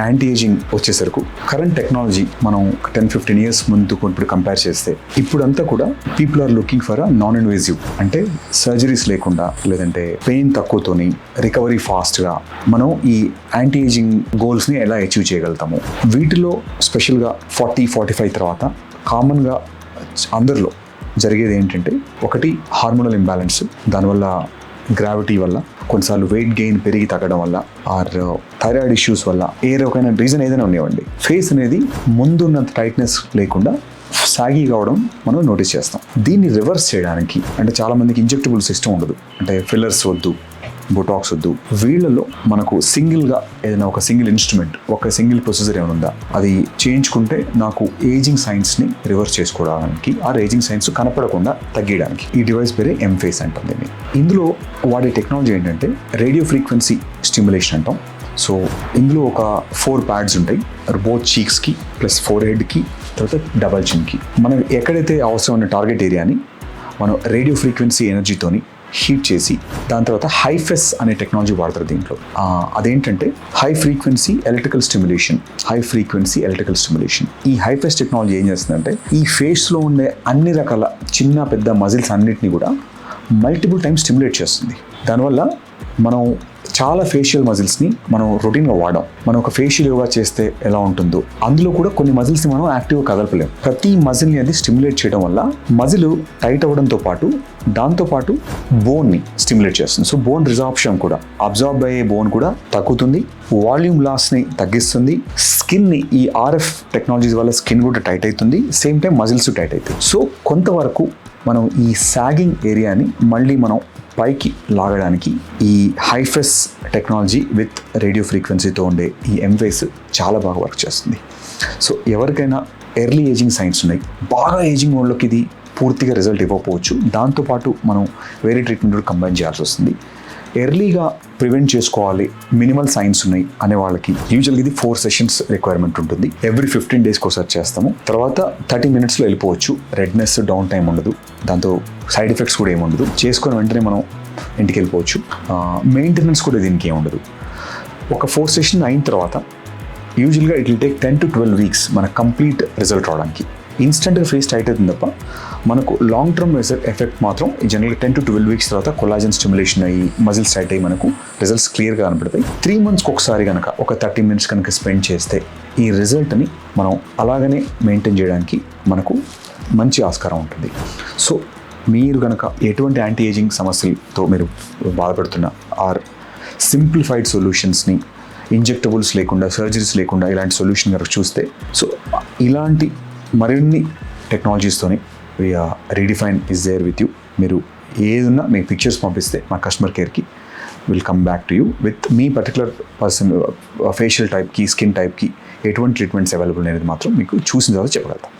Anti ageing వచ్చేసరికి current technology మనం 10-15 years ముందు ఇప్పుడు కంపేర్ చేస్తే ఇప్పుడంతా కూడా people are looking for a non invasive, అంటే సర్జరీస్ లేకుండా లేదంటే పెయిన్ తక్కువతోని రికవరీ ఫాస్ట్గా మనం ఈ యాంటీ ఏజింగ్ గోల్స్ని ఎలా అచీవ్ చేయగలుగుతాము. వీటిలో స్పెషల్గా 40-45 తర్వాత కామన్గా అందరిలో జరిగేది ఏంటంటే, ఒకటి హార్మోనల్ ఇంబ్యాలెన్స్, దానివల్ల గ్రావిటీ వల్ల, కొన్నిసార్లు వెయిట్ గెయిన్ పెరిగి తగ్గడం వల్ల, ఆర్ థైరాయిడ్ ఇష్యూస్ వల్ల, ఏ రకమైన రీజన్ ఏదైనా ఉండేవండి, ఫేస్ అనేది ముందున్నంత టైట్నెస్ లేకుండా సాగి కావడం మనం నోటీస్ చేస్తాం. దీన్ని రివర్స్ చేయడానికి, అంటే చాలామందికి ఇంజెక్టబుల్ సిస్టమ్ ఉండదు, అంటే ఫిల్లర్స్ వద్దు, బొటాక్స్ వద్దు, వీళ్ళలో మనకు సింగిల్గా ఏదైనా ఒక సింగిల్ ఇన్స్ట్రుమెంట్, ఒక సింగిల్ ప్రొసీజర్ ఏమైనా ఉందా, అది చేయించుకుంటే నాకు ఏజింగ్ సైన్స్ని రివర్స్ చేసుకోవడానికి, ఆ ఏజింగ్ సైన్స్ కనపడకుండా తగ్గించడానికి ఈ డివైస్ పేరే ఎంఫేస్ అంటాం దీన్ని. ఇందులో వాడే టెక్నాలజీ ఏంటంటే రేడియో ఫ్రీక్వెన్సీ స్టిమ్యులేషన్ అంటాం. సో ఇందులో ఒక 4 ప్యాడ్స్ ఉంటాయి, బోత్ చీక్స్కి ప్లస్ ఫోర్ హెడ్కి, తర్వాత డబల్ చిన్కి. మనం ఎక్కడైతే అవసరం ఉన్న టార్గెట్ ఏరియాని మనం రేడియో ఫ్రీక్వెన్సీ ఎనర్జీతోని హీట్ చేసి, దాని తర్వాత హైఫెస్ అనే టెక్నాలజీ వాడతారు దీంట్లో. అదేంటంటే హై ఫ్రీక్వెన్సీ ఎలక్ట్రికల్ స్టిమ్యులేషన్. ఈ హైఫెస్ టెక్నాలజీ ఏం చేస్తుందంటే, ఈ ఫేస్లో ఉండే అన్ని రకాల చిన్న పెద్ద మజిల్స్ అన్నిటిని కూడా మల్టిపుల్ టైమ్స్ స్టిమ్యులేట్ చేస్తుంది. దానివల్ల మనం చాలా ఫేషియల్ మజిల్స్ని మనం రొటీన్గా వాడాం. మనం ఒక ఫేషియల్ యోగా చేస్తే ఎలా ఉంటుందో, అందులో కూడా కొన్ని మజిల్స్ని మనం యాక్టివ్గా కదలపలేం. ప్రతి మజిల్ని అది స్టిమ్యులేట్ చేయడం వల్ల మజిల్ టైట్ అవ్వడంతో పాటు దాంతోపాటు బోన్ని స్టిమ్యులేట్ చేస్తుంది. సో బోన్ రిజార్ప్షన్ కూడా, అబ్జార్బ్ అయ్యే బోన్ కూడా తగ్గుతుంది, వాల్యూమ్ లాస్ని తగ్గిస్తుంది, స్కిన్ని ఈ ఆర్ఎఫ్ టెక్నాలజీస్ వల్ల స్కిన్ కూడా టైట్ అవుతుంది, సేమ్ టైం మజిల్స్ టైట్ అవుతాయి. సో కొంతవరకు మనం ఈ సాగింగ్ ఏరియాని మళ్ళీ మనం పైకి లాగడానికి ఈ హైఫెస్ టెక్నాలజీ విత్ రేడియో ఫ్రీక్వెన్సీతో ఉండే ఈ ఎంఫేస్ చాలా బాగా వర్క్ చేస్తుంది. సో ఎవరికైనా ఎర్లీ ఏజింగ్ సైన్స్ ఉన్నాయి, బాగా ఏజింగ్ వాళ్ళకి ఇది పూర్తిగా రిజల్ట్ ఇవ్వకపోవచ్చు, దాంతోపాటు మనం వేరే ట్రీట్మెంట్ కూడా కంబైన్ చేయాల్సి వస్తుంది. ఎర్లీగా ప్రివెంట్ చేసుకోవాలి, మినిమల్ సైన్స్ ఉన్నాయి అనే వాళ్ళకి యూజువల్గా ఇది 4 సెషన్స్ రిక్వైర్మెంట్ ఉంటుంది. ఎవ్రీ 15 డేస్కి ఒకసారి చేస్తాము. తర్వాత 30 మినిట్స్లో వెళ్ళిపోవచ్చు. రెడ్నెస్, డౌన్ టైం ఉండదు, దాంతో సైడ్ ఎఫెక్ట్స్ కూడా ఏముండదు. చేసుకుని వెంటనే మనం ఇంటికి వెళ్ళిపోవచ్చు. మెయింటెనెన్స్ కూడా దీనికి ఏముండదు. ఒక 4 సెషన్ అయిన తర్వాత యూజువల్గా it will take 10 to 12 weeks మన కంప్లీట్ రిజల్ట్ రావడానికి. ఇన్స్టెంట్గా ఫేస్ టైట్ అవుతుంది తప్ప మనకు లాంగ్ టర్మ్ ఎఫెక్ట్ మాత్రం జనరల్గా 10 to 12 వీక్స్ తర్వాత కొలాజన్ స్టిమ్యులేషన్ అయ్యి మజిల్స్ టైట్ అయ్యి మనకు రిజల్ట్స్ క్లియర్గా కనపడతాయి. 3 మంత్స్కి ఒకసారి కనుక ఒక 30 మినిట్స్ కనుక స్పెండ్ చేస్తే ఈ రిజల్ట్ని మనం అలాగనే మెయింటైన్ చేయడానికి మనకు మంచి ఆస్కారం ఉంటుంది. సో మీరు కనుక ఎటువంటి యాంటీ ఏజింగ్ సమస్యలతో మీరు బాధపడుతున్న ఆర్ సింప్లిఫైడ్ సొల్యూషన్స్ని, ఇంజెక్టబుల్స్ లేకుండా, సర్జరీస్ లేకుండా ఇలాంటి సొల్యూషన్ కనుక చూస్తే, సో ఇలాంటి మరిన్ని టెక్నాలజీస్తోని redefine is there with you. మీరు ఏదున్నా మీ పిక్చర్స్ పంపిస్తే మా కస్టమర్ కేర్కి will come back to you with మీ పర్టికులర్ పర్సన్ ఫేషియల్ టైప్కి, స్కిన్ టైప్కి ఎటువంటి ట్రీట్మెంట్స్ అవైలబుల్ అనేది మాత్రం మీకు చూసిన తర్వాత చెప్పగలుగుతాం.